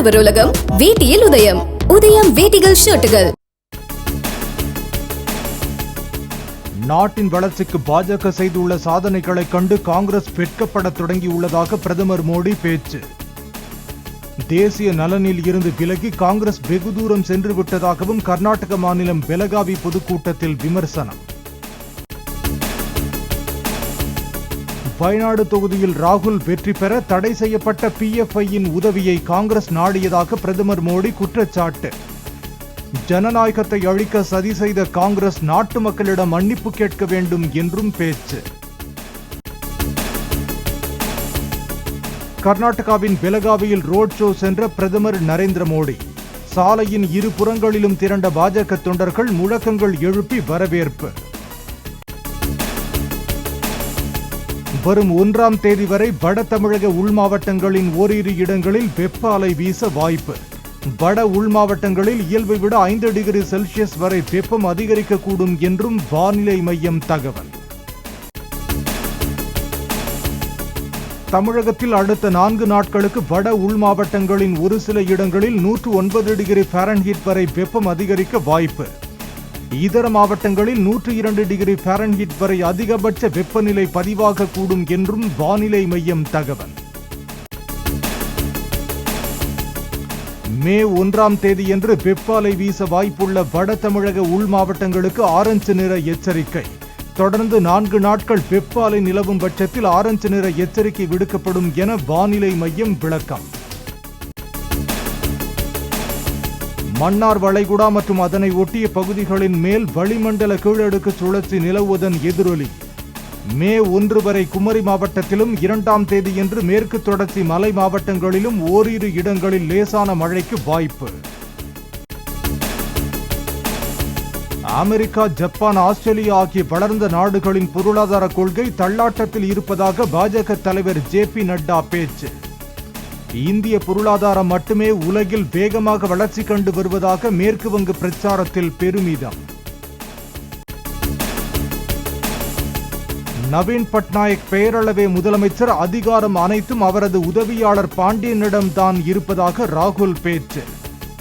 உழவர் உலகம் வேட்டியில் உதயம். உதயம் வேட்டிகள் ஷர்ட்டுகள். நாட்டின் வளர்ச்சிக்கு பாஜக செய்துள்ள சாதனைகளை கண்டு காங்கிரஸ் வெட்கப்பட தொடங்கியுள்ளதாக பிரதமர் மோடி பேச்சு. தேசிய நலனில் இருந்து விலகி காங்கிரஸ் வெகு தூரம் சென்று விட்டதாகவும் கர்நாடக மாநிலம் பெலகாவி பொதுக்கூட்டத்தில் விமர்சனம். வயநாடு தொகுதியில் ராகுல் வெற்றி பெற தடை செய்யப்பட்ட PFIயின் உதவியை காங்கிரஸ் நாடியதாக பிரதமர் மோடி குற்றச்சாட்டு. ஜனநாயகத்தை அழிக்க சதி செய்த காங்கிரஸ் நாட்டு மக்களிடம் மன்னிப்பு கேட்க வேண்டும் என்றும் பேச்சு. கர்நாடகாவின் பெலகாவியில் ரோட் ஷோ சென்ற பிரதமர் நரேந்திர மோடி. சாலையின் இரு புறங்களிலும் திரண்ட பாஜக தொண்டர்கள் முழக்கங்கள் எழுப்பி வரவேற்பு. வரும் 1ஆம் தேதி வரை வட தமிழக உள் மாவட்டங்களின் ஓரிரு இடங்களில் வெப்ப அலை வீச வாய்ப்பு. வட உள் மாவட்டங்களில் இயல்பை விட 5 டிகிரி செல்சியஸ் வரை வெப்பம் அதிகரிக்கக்கூடும் என்றும் வானிலை மையம் தகவல். தமிழகத்தில் அடுத்த 4 நாட்களுக்கு வட உள் மாவட்டங்களின் ஒரு சில இடங்களில் 109 டிகிரி ஃபாரன்ஹீட் வரை வெப்பம் அதிகரிக்க வாய்ப்பு. இதர மாவட்டங்களில் 102 டிகிரி ஃபாரன்ஹீட் வரை அதிகபட்ச வெப்பநிலை பதிவாகக்கூடும் என்றும் வானிலை மையம் தகவல். மே 1ஆம் தேதியன்று வெப்ப அலை வீச வாய்ப்புள்ள வட தமிழக உள் மாவட்டங்களுக்கு ஆரஞ்சு நிற எச்சரிக்கை. தொடர்ந்து 4 நாட்கள் வெப்ப அலை நிலவும் பட்சத்தில் ஆரஞ்சு நிற எச்சரிக்கை விடுக்கப்படும் என வானிலை மையம் விளக்கம். மன்னார் வளைகுடா மற்றும் அதனை ஒட்டிய பகுதிகளின் மேல் வளிமண்டல கீழடுக்கு சுழற்சி நிலவுவதன் எதிரொலி. மே 1 வரை குமரி மாவட்டத்திலும் 2ஆம் தேதியன்று மேற்கு தொடர்ச்சி மலை மாவட்டங்களிலும் ஓரிரு இடங்களில் லேசான மழைக்கு வாய்ப்பு. அமெரிக்கா, ஜப்பான், ஆஸ்திரேலியா ஆகிய வளர்ந்த நாடுகளின் பொருளாதார கொள்கை தள்ளாட்டத்தில் இருப்பதாக பாஜக தலைவர் JP நட்டா பேச்சு. இந்திய பொருளாதாரம் மட்டுமே உலகில் வேகமாக வளர்ச்சி கண்டு வருவதாக மேற்கு வங்க பிரச்சாரத்தில் பெருமிதம். நவீன் பட்நாயக் பெயரளவே முதலமைச்சர், அதிகாரம் அனைத்தும் அவரது உதவியாளர் பாண்டியனிடம் தான் இருப்பதாக ராகுல் பேச்சு.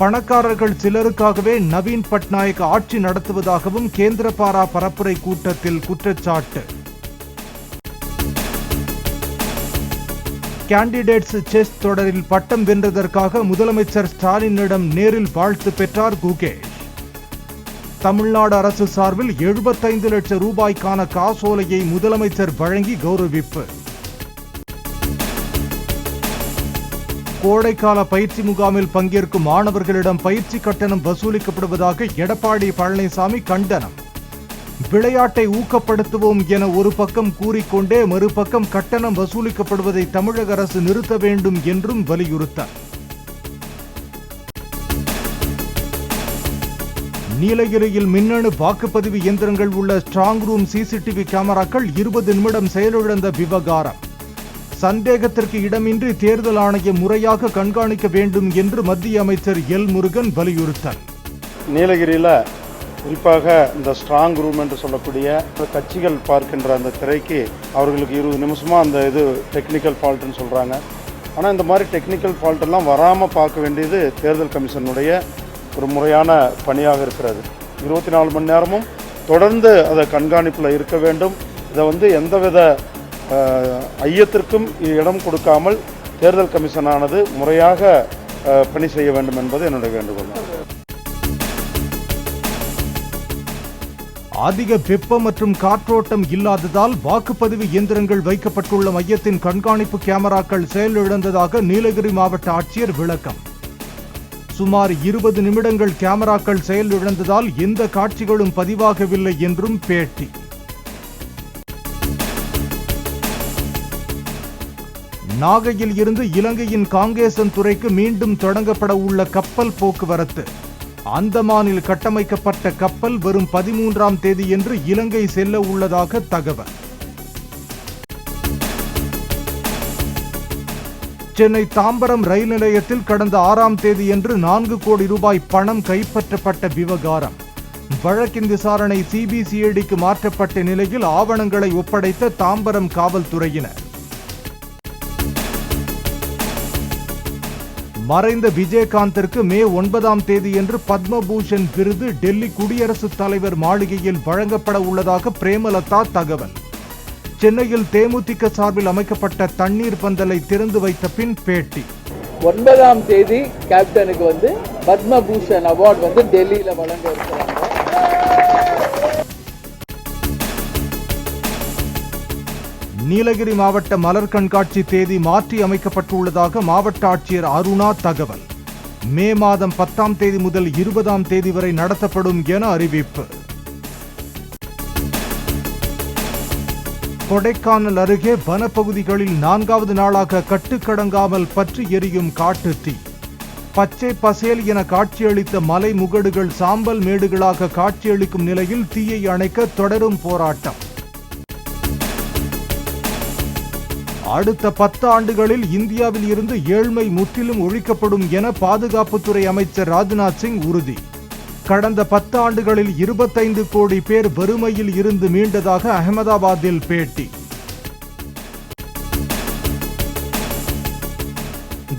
பணக்காரர்கள் சிலருக்காகவே நவீன் பட்நாயக் ஆட்சி நடத்துவதாகவும் கேந்திரபாரா பரப்புரை கூட்டத்தில் குற்றச்சாட்டு. கேண்டிடேட்ஸ் செஸ் தொடரில் பட்டம் வென்றதற்காக முதலமைச்சர் ஸ்டாலினிடம் நேரில் வாழ்த்து பெற்றார் குகேஷ். தமிழ்நாடு அரசு சார்பில் 75 லட்சம் ரூபாய்க்கான காசோலையை முதலமைச்சர் வழங்கி கௌரவிப்பு. கோடைக்கால பயிற்சி முகாமில் பங்கேற்கும் மாணவர்களிடம் பயிற்சி கட்டணம் வசூலிக்கப்படுவதாக எடப்பாடி பழனிசாமி கண்டனம். விளையாட்டை ஊக்கப்படுத்துவோம் என ஒரு பக்கம் கூறிக்கொண்டே மறுபக்கம் கட்டணம் வசூலிக்கப்படுவதை தமிழக அரசு நிறுத்த வேண்டும் என்றும் வலியுறுத்தார். நீலகிரியில் மின்னணு வாக்குப்பதிவு இயந்திரங்கள் உள்ள ஸ்ட்ராங் ரூம் CCTV கேமராக்கள் 20 நிமிடம் செயலிழந்த விவகாரம். சந்தேகத்திற்கு இடமின்றி தேர்தல் ஆணையம் முறையாக கண்காணிக்க வேண்டும் என்று மத்திய அமைச்சர் L. முருகன் வலியுறுத்தார். நீலகிரியில் குறிப்பாக இந்த ஸ்ட்ராங் ரூம் என்று சொல்லக்கூடிய கட்சிகள் பார்க்கின்ற அந்த திரைக்கு அவர்களுக்கு 20 நிமிஷமாக அந்த இது டெக்னிக்கல் ஃபால்ட்டுன்னு சொல்கிறாங்க. ஆனால் இந்த மாதிரி டெக்னிக்கல் ஃபால்ட்டெல்லாம் வராமல் பார்க்க வேண்டியது தேர்தல் கமிஷனுடைய ஒரு முறையான பணியாக இருக்கிறது. 24 மணி நேரமும் தொடர்ந்து அதை கண்காணிப்பில் இருக்க வேண்டும். இதை எந்தவித ஐயத்திற்கும் இடம் கொடுக்காமல் தேர்தல் கமிஷனானது முறையாக பணி செய்ய வேண்டும் என்பது என்னுடைய வேண்டுகோள். அதிக வெப்பம் மற்றும் காற்றோட்டம் இல்லாததால் வாக்குப்பதிவு இயந்திரங்கள் வைக்கப்பட்டுள்ள மையத்தின் கண்காணிப்பு கேமராக்கள் செயலிழந்ததாக நீலகிரி மாவட்ட ஆட்சியர் விளக்கம். சுமார் 20 நிமிடங்கள் கேமராக்கள் செயலிழந்ததால் எந்த காட்சிகளும் பதிவாகவில்லை என்றும் பேட்டி. நாகையில் இருந்து இலங்கையின் காங்கேசன் துறைக்கு மீண்டும் தொடங்கப்பட உள்ள கப்பல் போக்குவரத்து. அந்தமானில் கட்டமைக்கப்பட்ட கப்பல் வரும் 13ஆம் தேதியன்று இலங்கை செல்ல உள்ளதாக தகவல். சென்னை தாம்பரம் ரயில் நிலையத்தில் கடந்த 6ஆம் தேதியன்று 4 கோடி ரூபாய் பணம் கைப்பற்றப்பட்ட விவகாரம். வழக்கின் விசாரணை CBCIDக்கு மாற்றப்பட்ட நிலையில் ஆவணங்களை ஒப்படைத்த தாம்பரம் காவல்துறையினர். மறைந்த விஜயகாந்திற்கு மே 9ஆம் தேதியன்று பத்மபூஷன் விருது டெல்லி குடியரசுத் தலைவர் மாளிகையில் வழங்கப்பட உள்ளதாக பிரேமலதா தகவல். சென்னையில் தேமுதிக சார்பில் அமைக்கப்பட்ட தண்ணீர் பந்தலை திறந்து வைத்த பின் பேட்டி. 9ஆம் தேதி கேப்டனுக்கு பத்மபூஷன் அவார்டு டெல்லியில வழங்க இருக்கிறாங்க. நீலகிரி மாவட்ட மலர் கண்காட்சி தேதி மாற்றி அமைக்கப்பட்டுள்ளதாக மாவட்ட ஆட்சியர் அருணா தகவல். மே மாதம் 10ஆம் தேதி முதல் 20ஆம் தேதி வரை நடத்தப்படும் என அறிவிப்பு. கொடைக்கானல் அருகே வனப்பகுதிகளில் 4வது நாளாக கட்டுக்கடங்காமல் பற்றி எரியும் காட்டு தீ. பச்சை பசேல் என காட்சியளித்த மலை முகடுகள் சாம்பல் மேடுகளாக காட்சியளிக்கும் நிலையில் தீயை அணைக்க தொடரும் போராட்டம். அடுத்த 10 ஆண்டுகளில் இந்தியாவில் இருந்து ஏழ்மை முற்றிலும் ஒழிக்கப்படும் என பாதுகாப்புத்துறை அமைச்சர் ராஜ்நாத் சிங் உறுதி. கடந்த 10 ஆண்டுகளில் 25 கோடி பேர் வறுமையில் இருந்து மீண்டதாக அகமதாபாத்தில் பேட்டி.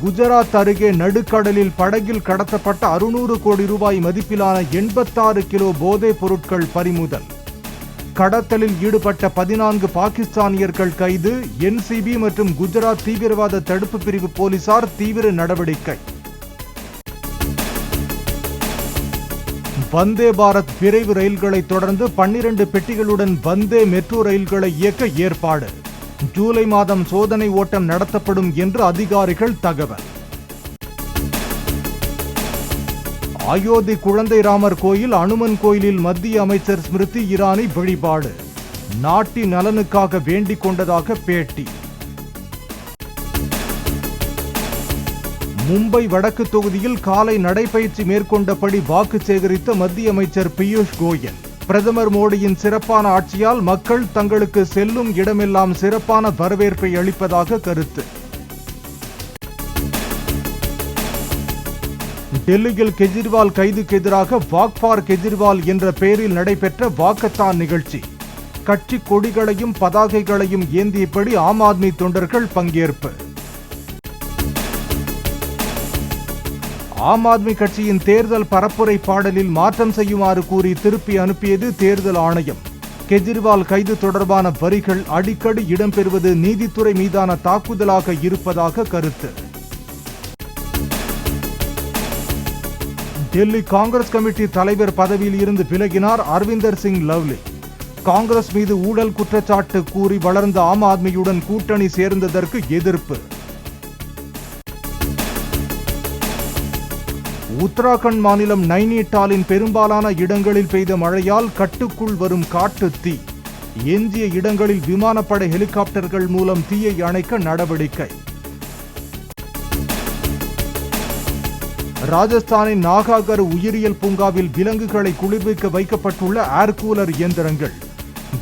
குஜராத் அருகே நடுக்கடலில் படகில் கடத்தப்பட்ட 600 கோடி ரூபாய் மதிப்பிலான 86 கிலோ போதைப் பொருட்கள் பறிமுதல். கடத்தலில் ஈடுபட்ட 14 பாகிஸ்தானியர்கள் கைது. என்சிபி மற்றும் குஜராத் தீவிரவாத தடுப்பு பிரிவு போலீசார் தீவிர நடவடிக்கை. வந்தே பாரத் விரைவு ரயில்களை தொடர்ந்து 12 பெட்டிகளுடன் வந்தே மெட்ரோ ரயில்களை இயக்க ஏற்பாடு. ஜூலை மாதம் சோதனை ஓட்டம் நடத்தப்படும் என்று அதிகாரிகள் தகவல். அயோத்தி குழந்தை ராமர் கோயில் அனுமன் கோயிலில் மத்திய அமைச்சர் ஸ்மிருதி இரானி வழிபாடு. நாட்டின் நலனுக்காக வேண்டிக் கொண்டதாக பேட்டி. மும்பை வடக்கு தொகுதியில் காலை நடைபயிற்சி மேற்கொண்டபடி வாக்கு சேகரித்த மத்திய அமைச்சர் பியூஷ் கோயல். பிரதமர் மோடியின் சிறப்பான ஆட்சியால் மக்கள் தங்களுக்கு செல்லும் இடமெல்லாம் சிறப்பான வரவேற்பை அளிப்பதாக கருத்து. டெல்லியில் கெஜ்ரிவால் கைதுக்கு எதிராக வாக் ஃபார் கெஜ்ரிவால் என்ற பெயரில் நடைபெற்ற வாக்கத்தான் நிகழ்ச்சி. கட்சி கொடிகளையும் பதாகைகளையும் ஏந்தியபடி ஆம் ஆத்மி தொண்டர்கள் பங்கேற்பு. ஆம் ஆத்மி கட்சியின் தேர்தல் பரப்புரை பாடலில் மாற்றம் செய்யுமாறு கூறி திருப்பி அனுப்பியது தேர்தல் ஆணையம். கெஜ்ரிவால் கைது தொடர்பான வரிகள் அடிக்கடி இடம்பெறுவது நீதித்துறை மீதான தாக்குதலாக இருப்பதாக கருத்து. டெல்லி காங்கிரஸ் கமிட்டி தலைவர் பதவியில் இருந்து விலகினார் அரவிந்தர் சிங் லவ்லி. காங்கிரஸ் மீது ஊழல் குற்றச்சாட்டு கூறி வளர்ந்த ஆம் ஆத்மியுடன் கூட்டணி சேர்ந்ததற்கு எதிர்ப்பு. உத்தராகண்ட் மாநிலம் நைனிடாலின் பெரும்பாலான இடங்களில் பெய்த மழையால் கட்டுக்குள் வரும் காட்டு தீ. எஞ்சிய இடங்களில் விமானப்படை ஹெலிகாப்டர்கள் மூலம் தீயை அணைக்க நடவடிக்கை. ராஜஸ்தானின் நாகாகர் உயிரியல் பூங்காவில் விலங்குகளை குளிர்விக்க வைக்கப்பட்டுள்ள ஏர் கூலர் இயந்திரங்கள்.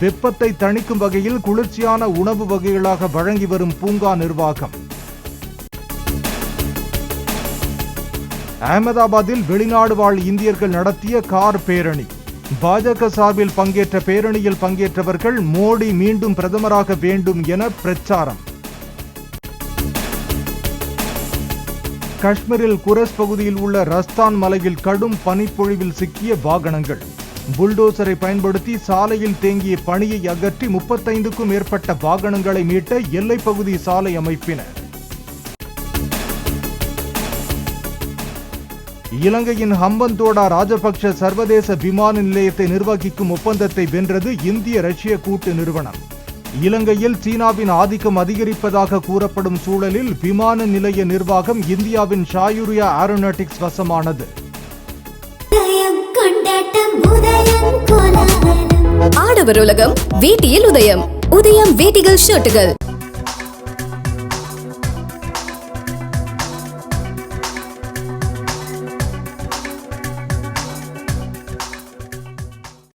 வெப்பத்தை தணிக்கும் வகையில் குளிர்ச்சியான உணவு வகைகளாக வழங்கி வரும் பூங்கா நிர்வாகம். அகமதாபாத்தில் வெளிநாடு வாழ் இந்தியர்கள் நடத்திய கார் பேரணி. பாஜக சார்பில் பங்கேற்ற பேரணியில் பங்கேற்றவர்கள் மோடி மீண்டும் பிரதமராக வேண்டும் என பிரச்சாரம். காஷ்மீரில் குரஸ் பகுதியில் உள்ள ரஸ்தான் மலையில் கடும் பனிப்பொழிவில் சிக்கிய வாகனங்கள். புல்டோசரை பயன்படுத்தி சாலையில் தேங்கிய பனியை அகற்றி 35க்கும் மேற்பட்ட வாகனங்களை மீட்ட எல்லைப் பகுதி சாலை அமைப்பினர். இலங்கையின் ஹம்பந்தோடா ராஜபக்ஷ சர்வதேச விமான நிலையத்தை நிர்வகிக்கும் ஒப்பந்தத்தை வென்றது இந்திய ரஷ்ய கூட்டு நிறுவனம். இலங்கையில் சீனாவின் ஆதிக்கம் அதிகரிப்பதாக கூறப்படும் சூழலில் விமான நிலைய நிர்வாகம் இந்தியாவின் ஷாயூரியா ஏரோநாட்டிக்ஸ் வசமானது. ஆடவர் உலகம் வேட்டியில் உதயம். உதயம் வேட்டிகள் ஷர்ட்டுகள்.